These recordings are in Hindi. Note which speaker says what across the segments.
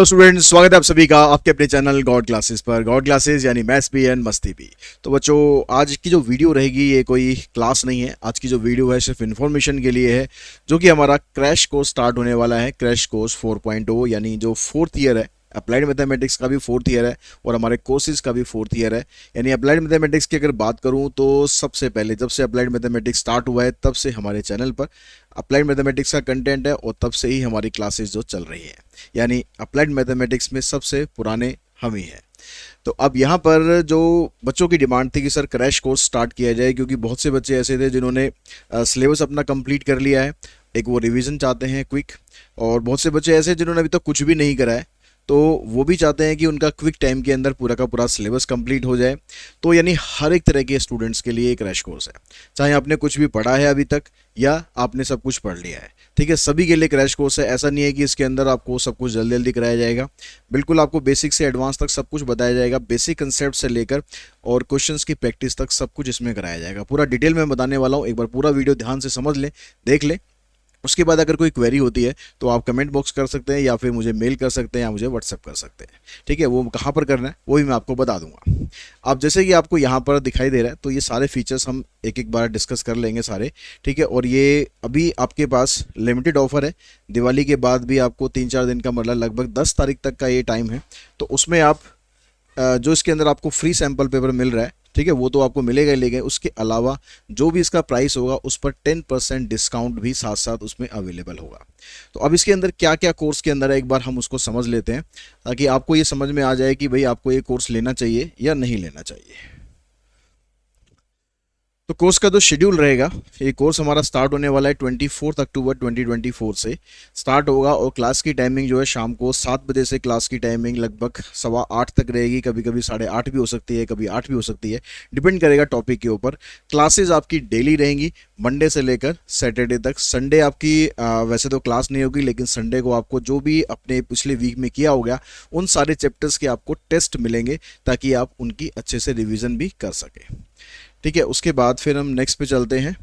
Speaker 1: हेलो स्टूडेंट्स, स्वागत है आप सभी का आपके अपने चैनल गॉड क्लासेस पर। गॉड क्लासेस यानी मैथ्स भी एंड मस्ती भी। तो बच्चों, आज की जो वीडियो रहेगी ये कोई क्लास नहीं है। आज की जो वीडियो है सिर्फ इन्फॉर्मेशन के लिए है, जो कि हमारा क्रैश कोर्स स्टार्ट होने वाला है। क्रैश कोर्स 4.0 यानी जो फोर्थ ईयर है, अप्लाइड मैथमेटिक्स का भी फोर्थ ईयर है और हमारे कोर्सेज का भी फोर्थ ईयर है। यानी अप्लाइड मैथमेटिक्स की अगर बात करूं तो सबसे पहले जब से अप्लाइड मैथमेटिक्स स्टार्ट हुआ है तब से हमारे चैनल पर अप्लाइड मैथमेटिक्स का कंटेंट है और तब से ही हमारी क्लासेस जो चल रही हैं। यानी अप्लाइड मैथमेटिक्स में सबसे पुराने हम ही हैं। तो अब यहाँ पर जो बच्चों की डिमांड थी कि सर क्रैश कोर्स स्टार्ट किया जाए, क्योंकि बहुत से बच्चे ऐसे थे जिन्होंने सिलेबस अपना कंप्लीट कर लिया है, एक वो रिवीजन चाहते हैं क्विक, और बहुत से बच्चे ऐसे जिन्होंने अभी तक कुछ भी नहीं करा है, तो वो भी चाहते हैं कि उनका क्विक टाइम के अंदर पूरा का पूरा सिलेबस कंप्लीट हो जाए। तो यानी हर एक तरह के स्टूडेंट्स के लिए एक क्रैश कोर्स है, चाहे आपने कुछ भी पढ़ा है अभी तक या आपने सब कुछ पढ़ लिया है। ठीक है, सभी के लिए क्रैश कोर्स है। ऐसा नहीं है कि इसके अंदर आपको सब कुछ जल्दी जल्दी कराया जाएगा। बिल्कुल आपको बेसिक से एडवांस तक सब कुछ बताया जाएगा, बेसिक कंसेप्ट से लेकर और क्वेश्चंस की प्रैक्टिस तक सब कुछ इसमें कराया जाएगा। पूरा डिटेल में बताने वाला हूँ, एक बार पूरा वीडियो ध्यान से समझ लें, देख लें। उसके बाद अगर कोई क्वेरी होती है तो आप कमेंट बॉक्स कर सकते हैं या फिर मुझे मेल कर सकते हैं या मुझे व्हाट्सअप कर सकते हैं। ठीक है, वो कहाँ पर करना है वो भी मैं आपको बता दूंगा। अब जैसे कि आपको यहाँ पर दिखाई दे रहा है, तो ये सारे फीचर्स हम एक एक बार डिस्कस कर लेंगे सारे। ठीक है, और ये अभी आपके पास लिमिटेड ऑफर है। दिवाली के बाद भी आपको 3-4 दिन का, मतलब लगभग 10 तारीख तक का ये टाइम है। तो उसमें आप जो इसके अंदर आपको फ्री सैंपल पेपर मिल रहा है, ठीक है, वो तो आपको मिलेगा ही, लेकिन उसके अलावा जो भी इसका प्राइस होगा उस पर 10% डिस्काउंट भी साथ साथ उसमें अवेलेबल होगा। तो अब इसके अंदर क्या क्या कोर्स के अंदर है एक बार हम उसको समझ लेते हैं, ताकि आपको ये समझ में आ जाए कि भाई आपको ये कोर्स लेना चाहिए या नहीं लेना चाहिए। तो कोर्स का जो शेड्यूल रहेगा, ये कोर्स हमारा स्टार्ट होने वाला है 24 अक्टूबर 2024 से स्टार्ट होगा, और क्लास की टाइमिंग जो है शाम को 7 बजे से क्लास की टाइमिंग लगभग 7:15 तक रहेगी। कभी कभी 8:30 भी हो सकती है, कभी 8 भी हो सकती है, डिपेंड करेगा टॉपिक के ऊपर। क्लासेज आपकी डेली रहेंगी, मंडे से लेकर सैटरडे तक। संडे आपकी वैसे तो क्लास नहीं होगी, लेकिन संडे को आपको जो भी अपने पिछले वीक में किया होगा उन सारे चैप्टर्स के आपको टेस्ट मिलेंगे, ताकि आप उनकी अच्छे से रिविज़न भी कर सकें। ठीक है, उसके बाद फिर हम नेक्स्ट पे चलते हैं।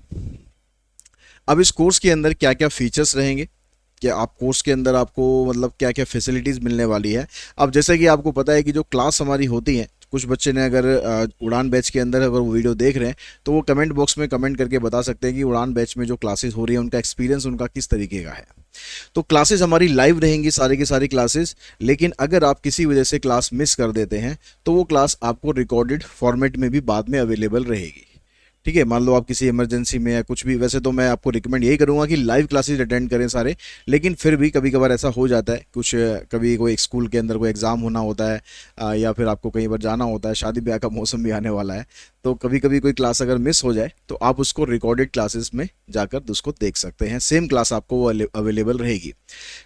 Speaker 1: अब इस कोर्स के अंदर क्या क्या फीचर्स रहेंगे, कि आप कोर्स के अंदर आपको मतलब क्या क्या फैसिलिटीज़ मिलने वाली है। अब जैसे कि आपको पता है कि जो क्लास हमारी होती है, कुछ बच्चे ने अगर उड़ान बैच के अंदर अगर वो वीडियो देख रहे हैं तो वो कमेंट बॉक्स में कमेंट करके बता सकते हैं कि उड़ान बैच में जो क्लासेस हो रही है उनका एक्सपीरियंस उनका किस तरीके का है। तो क्लासेस हमारी लाइव रहेंगी, सारी की सारी क्लासेस, लेकिन अगर आप किसी वजह से क्लास मिस कर देते हैं तो वो क्लास आपको रिकॉर्डेड फॉर्मेट में भी बाद में अवेलेबल रहेगी। ठीक है, मान लो आप किसी इमरजेंसी में या कुछ भी, वैसे तो मैं आपको रिकमेंड यही करूंगा कि लाइव क्लासेस अटेंड करें सारे, लेकिन फिर भी कभी कभार ऐसा हो जाता है, कुछ कभी कोई स्कूल के अंदर कोई एग्ज़ाम होना होता है, या फिर आपको कहीं पर जाना होता है, शादी ब्याह का मौसम भी आने वाला है, तो कभी कभी कोई क्लास अगर मिस हो जाए तो आप उसको रिकॉर्डेड क्लासेस में जाकर उसको देख सकते हैं। सेम क्लास आपको वो अवेलेबल रहेगी।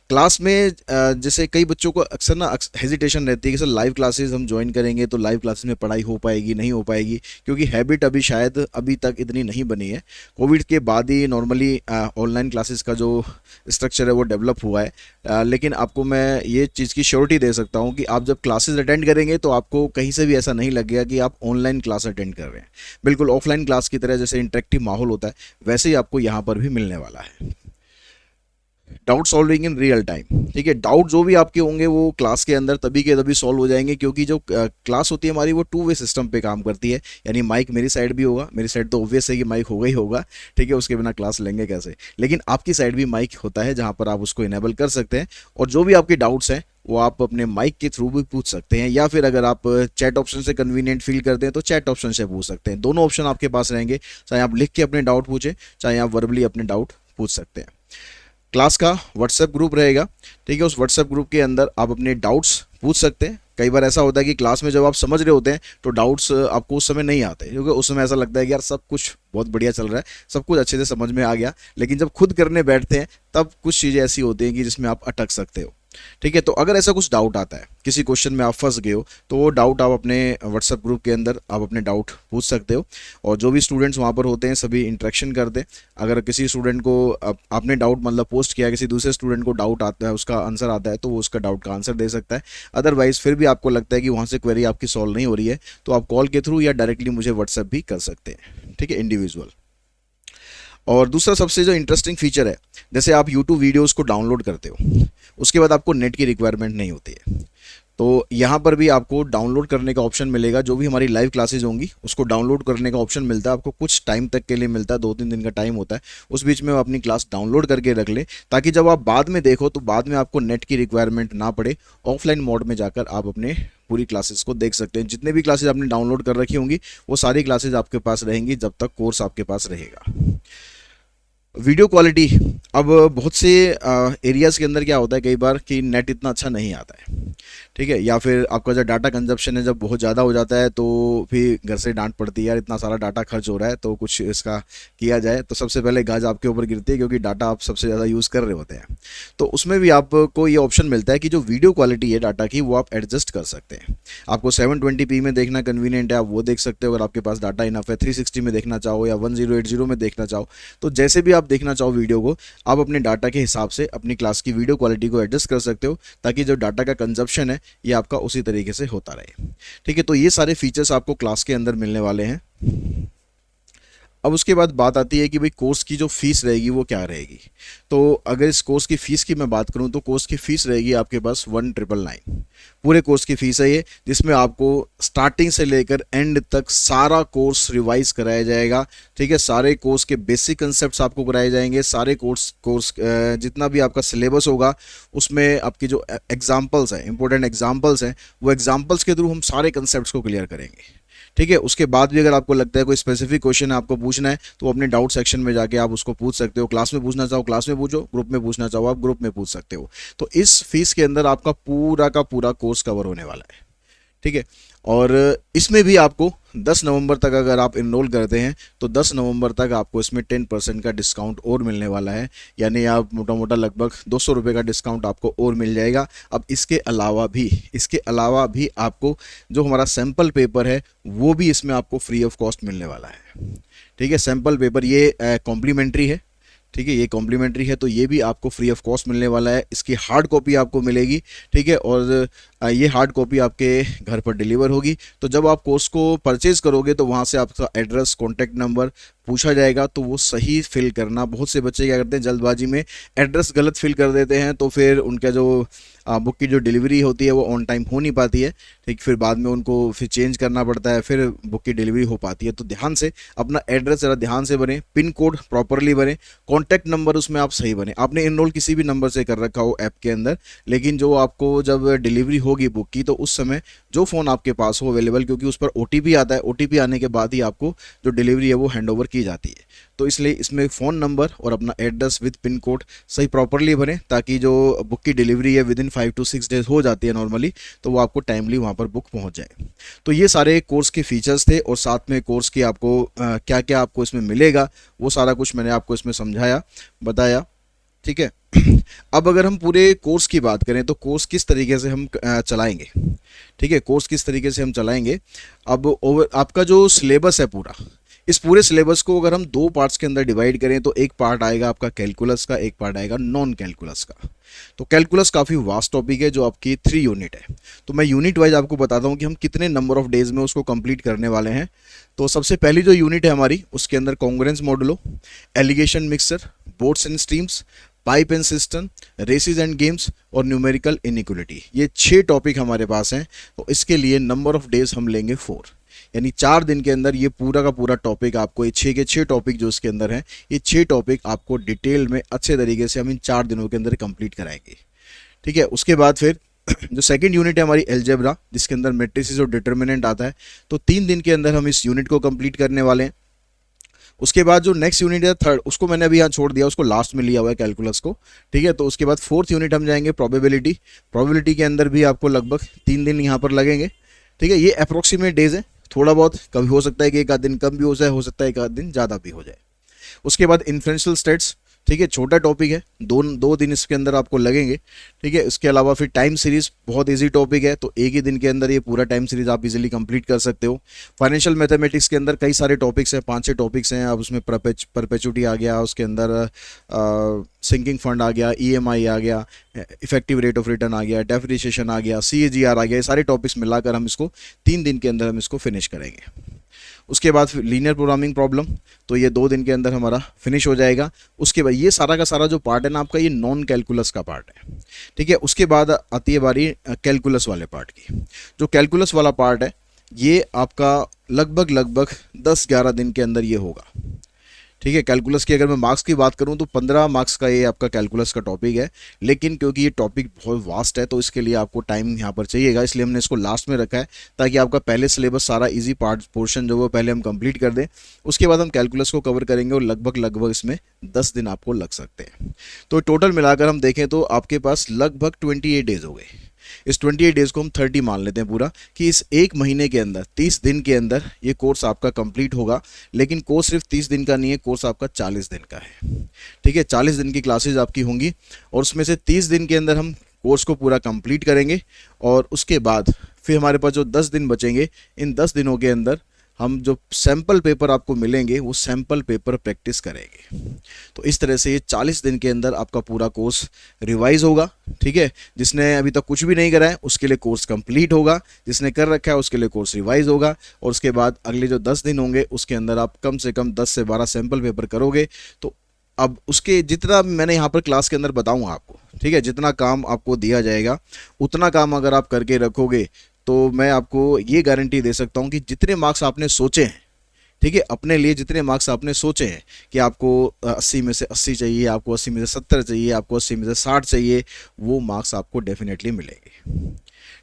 Speaker 1: क्लास में जैसे कई बच्चों को अक्सर ना हेजिटेशन रहती है कि सर लाइव क्लासेस हम ज्वाइन करेंगे तो लाइव क्लासेस में पढ़ाई हो पाएगी नहीं हो पाएगी, क्योंकि हैबिट अभी शायद अभी तक इतनी नहीं बनी है। कोविड के बाद ही नॉर्मली ऑनलाइन क्लासेस का जो स्ट्रक्चर है वो डेवलप हुआ है। लेकिन आपको मैं ये चीज़ की श्योरिटी दे सकता हूँ कि आप जब क्लासेस अटेंड करेंगे तो आपको कहीं से भी ऐसा नहीं लगेगा कि आप ऑनलाइन क्लास अटेंड कर रहे हैं। बिल्कुल ऑफलाइन क्लास की तरह जैसे इंटरेक्टिव माहौल होता है वैसे ही आपको यहाँ पर भी मिलने वाला है। Doubt solving in real time. ठीक है, डाउट जो भी आपके होंगे वो क्लास के अंदर तभी के तभी सॉल्व हो जाएंगे, क्योंकि जो क्लास होती है हमारी वो 2 वे सिस्टम पे काम करती है। यानी माइक मेरी साइड भी होगा, मेरी साइड तो ऑब्वियस है कि माइक होगा ही होगा, ठीक है, उसके बिना क्लास लेंगे कैसे, लेकिन आपकी साइड भी माइक होता है जहाँ पर आप उसको इनेबल कर सकते हैं, और जो भी आपके डाउट्स हैं वो आप अपने माइक के थ्रू भी पूछ सकते हैं, या फिर अगर आप चैट ऑप्शन से कन्वीनियंट फील करते हैं तो चैट ऑप्शन से पूछ सकते हैं। दोनों ऑप्शन आपके पास रहेंगे, चाहे आप लिख के अपने डाउट पूछें, चाहे आप वर्बली अपने डाउट पूछ सकते हैं। क्लास का व्हाट्सएप ग्रुप रहेगा, ठीक है, उस व्हाट्सएप ग्रुप के अंदर आप अपने डाउट्स पूछ सकते हैं। कई बार ऐसा होता है कि क्लास में जब आप समझ रहे होते हैं तो डाउट्स आपको उस समय नहीं आते, क्योंकि उस समय ऐसा लगता है कि यार सब कुछ बहुत बढ़िया चल रहा है, सब कुछ अच्छे से समझ में आ गया, लेकिन जब खुद करने बैठते हैं तब कुछ चीज़ें ऐसी होती हैं कि जिसमें आप अटक सकते हो। ठीक है, तो अगर ऐसा कुछ डाउट आता है, किसी क्वेश्चन में आप फंस गए हो, तो वो डाउट आप अपने व्हाट्सएप ग्रुप के अंदर आप अपने डाउट पूछ सकते हो, और जो भी स्टूडेंट्स वहाँ पर होते हैं सभी इंटरेक्शन करते हैं। अगर किसी स्टूडेंट को आपने डाउट मतलब पोस्ट किया, किसी दूसरे स्टूडेंट को डाउट आता है, उसका आंसर आता है, तो वो उसका डाउट का आंसर दे सकता है। अदरवाइज फिर भी आपको लगता है कि वहाँ से क्वेरी आपकी सॉल्व नहीं हो रही है, तो आप कॉल के थ्रू या डायरेक्टली मुझे व्हाट्सएप भी कर सकते हैं, ठीक है, इंडिविजुअल। और दूसरा सबसे जो इंटरेस्टिंग फीचर है, जैसे आप यूट्यूब वीडियोस को डाउनलोड करते हो, उसके बाद आपको नेट की रिक्वायरमेंट नहीं होती है, तो यहाँ पर भी आपको डाउनलोड करने का ऑप्शन मिलेगा। जो भी हमारी लाइव क्लासेज होंगी उसको डाउनलोड करने का ऑप्शन मिलता है आपको, कुछ टाइम तक के लिए मिलता है, 2-3 दिन का टाइम होता है। उस बीच में आप अपनी क्लास डाउनलोड करके रख लें, ताकि जब आप बाद में देखो तो बाद में आपको नेट की रिक्वायरमेंट ना पड़े। ऑफलाइन मोड में जाकर आप अपने पूरी क्लासेस को देख सकते हैं। जितने भी क्लासेज आपने डाउनलोड कर रखी होंगी वो सारी क्लासेज आपके पास रहेंगी जब तक कोर्स आपके पास रहेगा। वीडियो क्वालिटी, अब बहुत से एरियाज़ के अंदर क्या होता है कई बार कि नेट इतना अच्छा नहीं आता है, ठीक है, या फिर आपका जो डाटा कंजप्शन है जब बहुत ज़्यादा हो जाता है तो फिर घर से डांट पड़ती है, यार इतना सारा डाटा खर्च हो रहा है तो कुछ इसका किया जाए। तो सबसे पहले गाज आपके ऊपर गिरती है, क्योंकि डाटा आप सबसे ज़्यादा यूज़ कर रहे होते हैं। तो उसमें भी आपको ये ऑप्शन मिलता है कि जो वीडियो क्वालिटी है डाटा की वो आप एडजस्ट कर सकते हैं। आपको 720p में देखना कन्वीनियंट है, आप वो देख सकते हो। अगर आपके पास डाटा इनफ है, 360 में देखना चाहो या 1080 में देखना चाहो, तो जैसे भी आप देखना चाहो वीडियो को, आप अपने डाटा के हिसाब से अपनी क्लास की वीडियो क्वालिटी को एडजस्ट कर सकते हो, ताकि जो डाटा का कंजप्शन है ये आपका उसी तरीके से होता रहे, ठीक है। तो ये सारे फीचर्स आपको क्लास के अंदर मिलने वाले हैं। अब उसके बाद बात आती है कि भाई कोर्स की जो फीस रहेगी वो क्या रहेगी। तो अगर इस कोर्स की फ़ीस की मैं बात करूं तो कोर्स की फ़ीस रहेगी आपके पास 1999। पूरे कोर्स की फ़ीस है ये, जिसमें आपको स्टार्टिंग से लेकर एंड तक सारा कोर्स रिवाइज कराया जाएगा, ठीक है। सारे कोर्स के बेसिक कंसेप्ट्स आपको कराए जाएंगे। सारे कोर्स जितना भी आपका सिलेबस होगा उसमें आपकी जो एग्जाम्पल्स हैं, इंपॉर्टेंट एग्जाम्पल्स हैं, वो एग्जाम्पल्स के थ्रू हम सारे कंसेप्ट्स को क्लियर करेंगे, ठीक है। उसके बाद भी अगर आपको लगता है कोई स्पेसिफिक क्वेश्चन आपको पूछना है तो अपने डाउट सेक्शन में जाके आप उसको पूछ सकते हो। क्लास में पूछना चाहो क्लास में पूछो, ग्रुप में पूछना चाहो आप ग्रुप में पूछ सकते हो। तो इस फीस के अंदर आपका पूरा का पूरा कोर्स कवर होने वाला है, ठीक है। और इसमें भी आपको 10 नवंबर तक अगर आप इनरोल करते हैं तो 10 नवंबर तक आपको इसमें 10% का डिस्काउंट और मिलने वाला है, यानी आप मोटा मोटा लगभग 200 रुपये का डिस्काउंट आपको और मिल जाएगा। अब इसके अलावा भी आपको जो हमारा सैम्पल पेपर है वो भी इसमें आपको फ्री ऑफ कॉस्ट मिलने वाला है, ठीक है। सैम्पल पेपर ये कॉम्प्लीमेंट्री है, ठीक है, ये कॉम्प्लीमेंट्री है, तो ये भी आपको फ्री ऑफ कॉस्ट मिलने वाला है। इसकी हार्ड कॉपी आपको मिलेगी, ठीक है, और ये हार्ड कॉपी आपके घर पर डिलीवर होगी। तो जब आप कोर्स को परचेज करोगे तो वहाँ से आपका एड्रेस, कॉन्टैक्ट नंबर पूछा जाएगा, तो वो सही फिल करना। बहुत से बच्चे क्या करते हैं, जल्दबाजी में एड्रेस गलत फिल कर देते हैं, तो फिर उनका जो बुक की जो डिलीवरी होती है वो ऑन टाइम हो नहीं पाती है, ठीक। फिर बाद में उनको फिर चेंज करना पड़ता है, फिर बुक की डिलीवरी हो पाती है। तो ध्यान से अपना एड्रेस ज़रा ध्यान से भरें, पिन कोड प्रॉपरली भरें, कॉन्टैक्ट नंबर उसमें आप सही भरें। आपने इनरोल किसी भी नंबर से कर रखा हो ऐप के अंदर, लेकिन जो आपको जब डिलीवरी होगी बुक की तो उस समय जो फ़ोन आपके पास हो अवेलेबल, क्योंकि उस पर OTP आता है, OTP आने के बाद ही आपको जो डिलीवरी है वो हैंडओवर की जाती है। तो इसलिए इसमें फ़ोन नंबर और अपना एड्रेस विद पिन कोड सही प्रॉपरली भरें, ताकि जो बुक की डिलीवरी है विदिन 5 to 6 डेज हो जाती है नॉर्मली, तो वो आपको टाइमली वहाँ पर बुक पहुँच जाए। तो ये सारे कोर्स के फीचर्स थे, और साथ में कोर्स की आपको क्या क्या आपको इसमें मिलेगा वो सारा कुछ मैंने आपको इसमें समझाया, बताया, ठीक है। अब अगर हम पूरे कोर्स की बात करें तो कोर्स किस तरीके से हम चलाएंगे, ठीक है, कोर्स किस तरीके से हम चलाएंगे। अब आपका जो सिलेबस है पूरा, इस पूरे सिलेबस को अगर हम 2 पार्ट्स के अंदर डिवाइड करें तो एक पार्ट आएगा आपका कैलकुलस का, एक पार्ट आएगा नॉन कैलकुलस का। तो कैलकुलस काफ़ी वास्ट टॉपिक है जो आपकी 3 यूनिट है। तो मैं यूनिट वाइज आपको बताता हूँ कि हम कितने नंबर ऑफ डेज में उसको कंप्लीट करने वाले हैं। तो सबसे पहली जो यूनिट है हमारी, उसके अंदर congruence modulo, alligation mixture, boats and streams, pipe and cistern, races and games और न्यूमेरिकल इनइक्वलिटी, ये 6 टॉपिक हमारे पास हैं। तो इसके लिए नंबर ऑफ डेज हम लेंगे 4, यानी 4 दिन के अंदर ये पूरा का पूरा टॉपिक आपको, ये 6 के 6 टॉपिक जो इसके अंदर हैं, ये 6 टॉपिक आपको डिटेल में अच्छे तरीके से हम इन 4 दिनों के अंदर कंप्लीट कराएंगे, ठीक है। उसके बाद फिर जो सेकंड यूनिट है हमारी एलजेब्रा, जिसके अंदर मैट्रिसेस और डिटर्मिनेंट आता है, तो 3 दिन के अंदर हम इस यूनिट को कंप्लीट करने वाले हैं। उसके बाद जो नेक्स्ट यूनिट है थर्ड, उसको मैंने अभी यहाँ छोड़ दिया, उसको लास्ट में लिया हुआ है कैलकुलस को, ठीक है। तो उसके बाद 4th यूनिट हम जाएंगे प्रोबेबिलिटी के अंदर भी आपको लगभग 3 दिन यहाँ पर लगेंगे, ठीक है। ये अप्रोक्सीमेट डेज है, थोड़ा बहुत कभी हो सकता है कि एक आध दिन कम भी हो जाए, हो सकता है एक आध दिन ज़्यादा भी हो जाए। उसके बाद इन्फ्रेंशियल स्टेट्स, ठीक है, छोटा टॉपिक है, 2 दिन इसके अंदर आपको लगेंगे, ठीक है। उसके अलावा फिर टाइम सीरीज बहुत इजी टॉपिक है, तो एक ही दिन के अंदर ये पूरा टाइम सीरीज आप इजीली कंप्लीट कर सकते हो। फाइनेंशियल मैथमेटिक्स के अंदर कई सारे टॉपिक्स हैं, 5-6 टॉपिक्स हैं। अब उसमें परपेचुटी आ गया, उसके अंदर सिंकिंग फंड आ गया, ईएमआई आ गया, इफेक्टिव रेट ऑफ रिटर्न आ गया, डेप्रिसिएशन आ गया, सीएजीआर आ गया, ये सारे टॉपिक्स मिलाकर हम इसको 3 दिन के अंदर हम इसको फिनिश करेंगे। उसके बाद फिर लीनियर प्रोग्रामिंग प्रॉब्लम, तो ये 2 दिन के अंदर हमारा फिनिश हो जाएगा। उसके बाद ये सारा का सारा जो पार्ट है ना आपका, ये नॉन कैलकुलस का पार्ट है, ठीक है। उसके बाद आती है बारी कैलकुलस वाले पार्ट की। जो कैलकुलस वाला पार्ट है ये आपका लगभग लगभग 10-11 दिन के अंदर ये होगा, ठीक है। कैलकुलस की अगर मैं मार्क्स की बात करूं तो 15 मार्क्स का ये आपका कैलकुलस का टॉपिक है, लेकिन क्योंकि ये टॉपिक बहुत वास्ट है तो इसके लिए आपको टाइम यहाँ पर चाहिएगा, इसलिए हमने इसको लास्ट में रखा है ताकि आपका पहले सिलेबस सारा इजी पार्ट पोर्शन जो वो पहले हम कंप्लीट कर दें। उसके बाद हम कैलकुलस को कवर करेंगे और लगभग लगभग इसमें 10 दिन आपको लग सकते हैं। तो टोटल मिलाकर हम देखें तो आपके पास लगभग 28 डेज हो गए। इस 28 डेज को हम 30 मान लेते हैं पूरा, कि इस एक महीने के अंदर 30 दिन के अंदर ये कोर्स आपका कंप्लीट होगा। लेकिन कोर्स सिर्फ 30 दिन का नहीं है, कोर्स आपका 40 दिन का है, ठीक है। 40 दिन की क्लासेज आपकी होंगी और उसमें से 30 दिन के अंदर हम कोर्स को पूरा कंप्लीट करेंगे और उसके बाद फिर हमारे पास जो 10 दिन बचेंगे, इन 10 दिनों के अंदर हम जो सैम्पल पेपर आपको मिलेंगे वो सैम्पल पेपर प्रैक्टिस करेंगे। तो इस तरह से ये 40 दिन के अंदर आपका पूरा कोर्स रिवाइज होगा, ठीक है। जिसने अभी तक कुछ भी नहीं करा है उसके लिए कोर्स कंप्लीट होगा, जिसने कर रखा है उसके लिए कोर्स रिवाइज होगा। और उसके बाद अगले जो 10 दिन होंगे उसके अंदर आप कम से कम 10 से 12 सैम्पल पेपर करोगे। तो अब उसके जितना मैंने यहाँ पर क्लास के अंदर बताऊँगा आपको, ठीक है, जितना काम आपको दिया जाएगा उतना काम अगर आप करके रखोगे तो मैं आपको ये गारंटी दे सकता हूँ कि जितने मार्क्स आपने सोचे हैं, ठीक है, अपने लिए जितने मार्क्स आपने सोचे हैं कि आपको 80 में से 80 चाहिए, आपको 80 में से 70 चाहिए, आपको 80 में से 60 चाहिए, वो मार्क्स आपको डेफिनेटली मिलेंगे,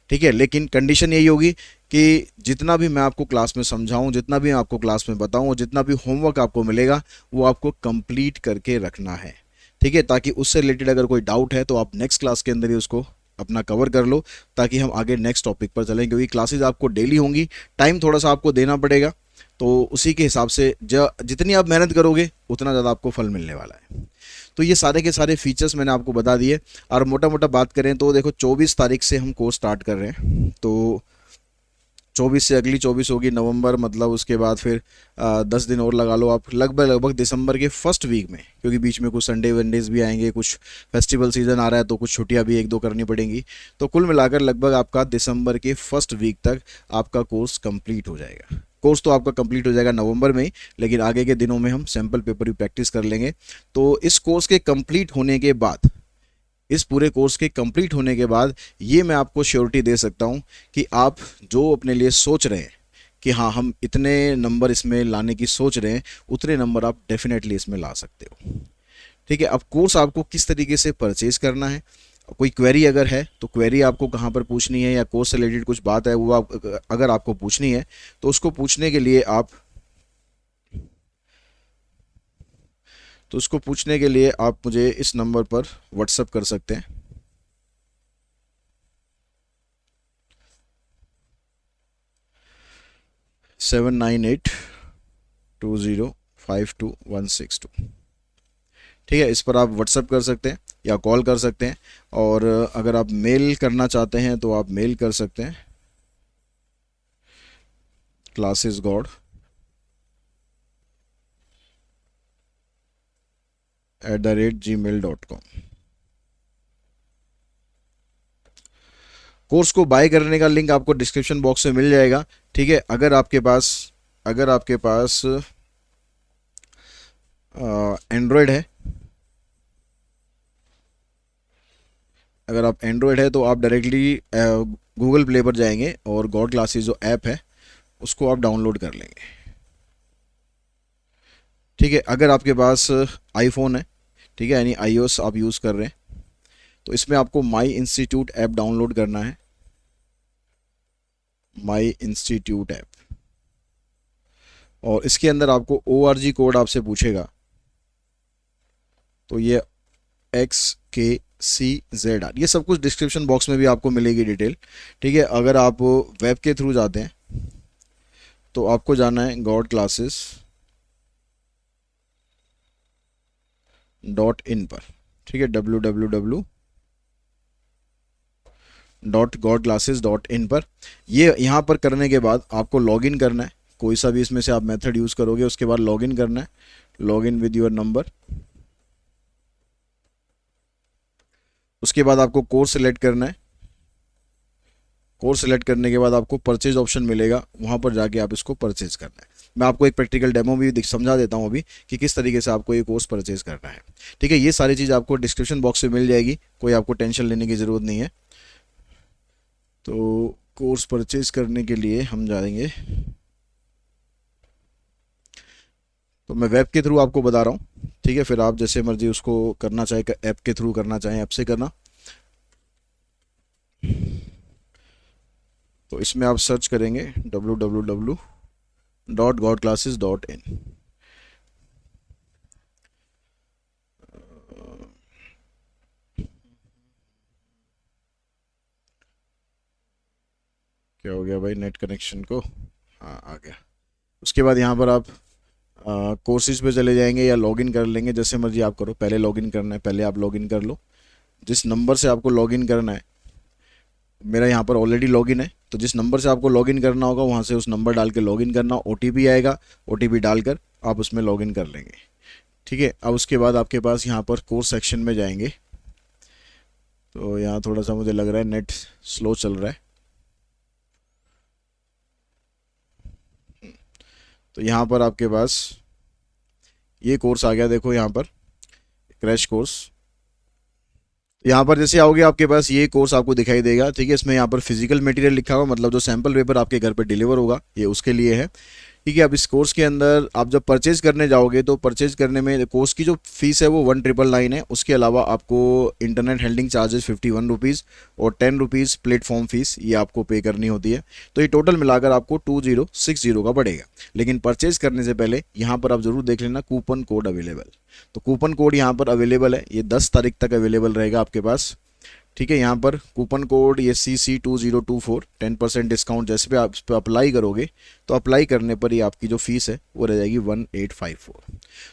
Speaker 1: ठीक है। लेकिन कंडीशन यही होगी कि जितना भी मैं आपको क्लास में समझाऊं, जितना भी मैं आपको क्लास में बताऊं और जितना भी होमवर्क आपको मिलेगा वो आपको कंप्लीट करके रखना है, ठीक है। ताकि उससे रिलेटेड अगर कोई डाउट है तो आप नेक्स्ट क्लास के अंदर ही उसको अपना कवर कर लो, ताकि हम आगे नेक्स्ट टॉपिक पर चलें। क्योंकि क्लासेज आपको डेली होंगी, टाइम थोड़ा सा आपको देना पड़ेगा, तो उसी के हिसाब से जितनी आप मेहनत करोगे उतना ज़्यादा आपको फल मिलने वाला है। तो ये सारे के सारे फीचर्स मैंने आपको बता दिए। और मोटा मोटा बात करें तो देखो 24 तारीख से हम कोर्स स्टार्ट कर रहे हैं, तो 24 से अगली 24 होगी नवंबर, मतलब उसके बाद फिर 10 दिन और लगा लो आप, लगभग लगभग दिसंबर के फर्स्ट वीक में, क्योंकि बीच में कुछ संडे वनडेज भी आएंगे, कुछ फेस्टिवल सीजन आ रहा है तो कुछ छुट्टियां भी 1-2 करनी पड़ेंगी। तो कुल मिलाकर लगभग आपका दिसंबर के फर्स्ट वीक तक आपका कोर्स कंप्लीट हो जाएगा। कोर्स तो आपका कंप्लीट हो जाएगा नवंबर में ही, लेकिन आगे के दिनों में हम सैम्पल पेपर भी प्रैक्टिस कर लेंगे। तो इस कोर्स के कंप्लीट होने के बाद, इस पूरे कोर्स के कंप्लीट होने के बाद ये मैं आपको श्योरिटी दे सकता हूँ कि आप जो अपने लिए सोच रहे हैं कि हाँ हम इतने नंबर इसमें लाने की सोच रहे हैं, उतने नंबर आप डेफिनेटली इसमें ला सकते हो, ठीक है। अब कोर्स आपको किस तरीके से परचेज करना है, कोई क्वेरी अगर है तो क्वेरी आपको कहाँ पर पूछनी है, या कोर्स से रिलेटेड कुछ बात है वो आप अगर आपको पूछनी है तो उसको पूछने के लिए आप मुझे इस नंबर पर व्हाट्सअप कर सकते हैं। सेवन 982052 162, ठीक है। इस पर आप व्हाट्सअप कर सकते हैं या कॉल कर सकते हैं। और अगर आप मेल करना चाहते हैं तो आप मेल कर सकते हैं classesgod@gmail.com। कोर्स को बाय करने का लिंक आपको डिस्क्रिप्शन बॉक्स में मिल जाएगा, ठीक है। अगर आपके पास एंड्रॉयड है, अगर आप एंड्रॉयड है तो आप डायरेक्टली गूगल प्ले पर जाएंगे और गॉड क्लासेस जो ऐप है उसको आप डाउनलोड कर लेंगे, ठीक है। अगर आपके पास आईफोन है, ठीक है, यानी iOS आप यूज़ कर रहे हैं, तो इसमें आपको माई इंस्टीट्यूट ऐप डाउनलोड करना है, माई इंस्टीट्यूट ऐप। और इसके अंदर आपको ORG कोड आपसे पूछेगा, तो ये XKCZR, ये सब कुछ डिस्क्रिप्शन बॉक्स में भी आपको मिलेगी डिटेल, ठीक है। अगर आप वेब के थ्रू जाते हैं तो आपको जाना है godclasses.in पर, ठीक है, www.godclasses.in पर। ये यहाँ पर करने के बाद आपको लॉगिन करना है, कोई सा भी इसमें से आप मेथड यूज़ करोगे, उसके बाद लॉगिन करना है, लॉगिन विद योर नंबर, उसके बाद आपको कोर्स सेलेक्ट करना है। कोर्स सेलेक्ट करने के बाद आपको परचेज ऑप्शन मिलेगा, वहाँ पर जाके आप इसको परचेज करना है। मैं आपको एक प्रैक्टिकल डेमो भी समझा देता हूँ अभी कि किस तरीके से आपको ये कोर्स परचेज करना है। ठीक है, ये सारी चीज़ आपको डिस्क्रिप्शन बॉक्स में मिल जाएगी, कोई आपको टेंशन लेने की ज़रूरत नहीं है। तो कोर्स परचेज करने के लिए हम जाएंगे, तो मैं वेब के थ्रू आपको बता रहा हूँ। ठीक है, फिर आप जैसे मर्जी उसको करना चाहे, ऐप के थ्रू करना चाहें ऐप से करना। तो इसमें आप सर्च करेंगे www.godclasses.in। क्या हो गया भाई नेट कनेक्शन को? हाँ, आ गया। उसके बाद यहाँ पर आप कोर्सेज पे चले जाएंगे या लॉगिन कर लेंगे, जैसे मर्जी आप करो। पहले लॉगिन करना है, पहले आप लॉगिन कर लो। जिस नंबर से आपको लॉगिन करना है, मेरा यहाँ पर ऑलरेडी लॉगिन है, तो जिस नंबर से आपको लॉगिन करना होगा वहाँ से उस नंबर डाल के लॉगिन करना। ओटीपी आएगा, ओटीपी डालकर आप उसमें लॉगिन कर लेंगे। ठीक है, अब उसके बाद आपके पास यहाँ पर कोर्स सेक्शन में जाएंगे। तो यहाँ थोड़ा सा मुझे लग रहा है नेट स्लो चल रहा है। तो यहाँ पर आपके पास ये कोर्स आ गया, देखो यहाँ पर क्रैश कोर्स। यहाँ पर जैसे आओगे आपके पास ये कोर्स आपको दिखाई देगा। ठीक है, इसमें यहाँ पर फिजिकल मटेरियल लिखा हुआ, मतलब जो सैंपल पेपर आपके घर पर डिलीवर होगा ये उसके लिए है। ठीक है, अब इस कोर्स के अंदर आप जब परचेज करने जाओगे तो परचेज करने में कोर्स की जो फीस है वो 1999 है। उसके अलावा आपको इंटरनेट हैंडलिंग चार्जेस 51 रुपीज़ और 10 रुपीज़ प्लेटफॉर्म फीस ये आपको पे करनी होती है। तो ये टोटल मिलाकर आपको 2060 का पड़ेगा। लेकिन परचेज करने से पहले यहाँ पर आप ज़रूर देख लेना कूपन कोड अवेलेबल। तो कूपन कोड यहाँ पर अवेलेबल है, ये 10 तारीख तक अवेलेबल रहेगा आपके पास। ठीक है, यहाँ पर कूपन कोड ये CC2024 10% डिस्काउंट जैसे भी आप इस पर अप्लाई करोगे तो अप्लाई करने पर ही आपकी जो फीस है वो रह जाएगी 1854।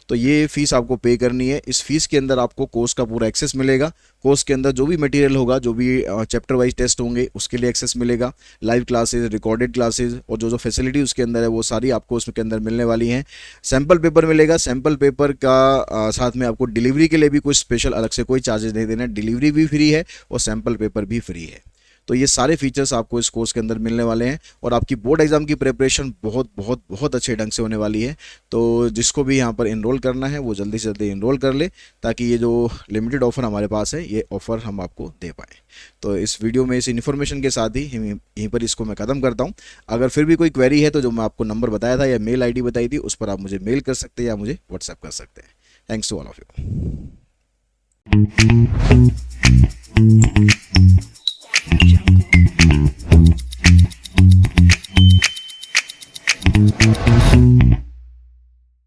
Speaker 1: तो ये फ़ीस आपको पे करनी है। इस फीस के अंदर आपको कोर्स का पूरा एक्सेस मिलेगा। कोर्स के अंदर जो भी मटेरियल होगा, जो भी चैप्टर वाइज टेस्ट होंगे उसके लिए एक्सेस मिलेगा। लाइव क्लासेज, रिकॉर्डेड क्लासेज और जो जो फैसिलिटी उसके अंदर है वो सारी आपको उसके अंदर मिलने वाली हैं। सैम्पल पेपर मिलेगा। सैम्पल पेपर का साथ में आपको डिलीवरी के लिए भी कुछ स्पेशल अलग से कोई चार्जेस नहीं देना है। डिलीवरी भी फ्री है और सैम्पल पेपर भी फ्री है। तो ये सारे फीचर्स आपको इस कोर्स के अंदर मिलने वाले हैं और आपकी बोर्ड एग्जाम की प्रिपरेशन बहुत बहुत बहुत अच्छे ढंग से होने वाली है। तो जिसको भी यहाँ पर इनरोल करना है वो जल्दी से जल्दी इनरोल कर ले, ताकि ये जो लिमिटेड ऑफर हमारे पास है ये ऑफर हम आपको दे पाएँ। तो इस वीडियो में इस इन्फॉर्मेशन के साथ ही यहीं पर इसको मैं ख़त्म करता हूँ। अगर फिर भी कोई क्वेरी है तो जो मैं आपको नंबर बताया था या मेल ID बताई थी उस पर आप मुझे मेल कर सकते हैं या मुझे व्हाट्सएप कर सकते हैं। Thanks to all of you.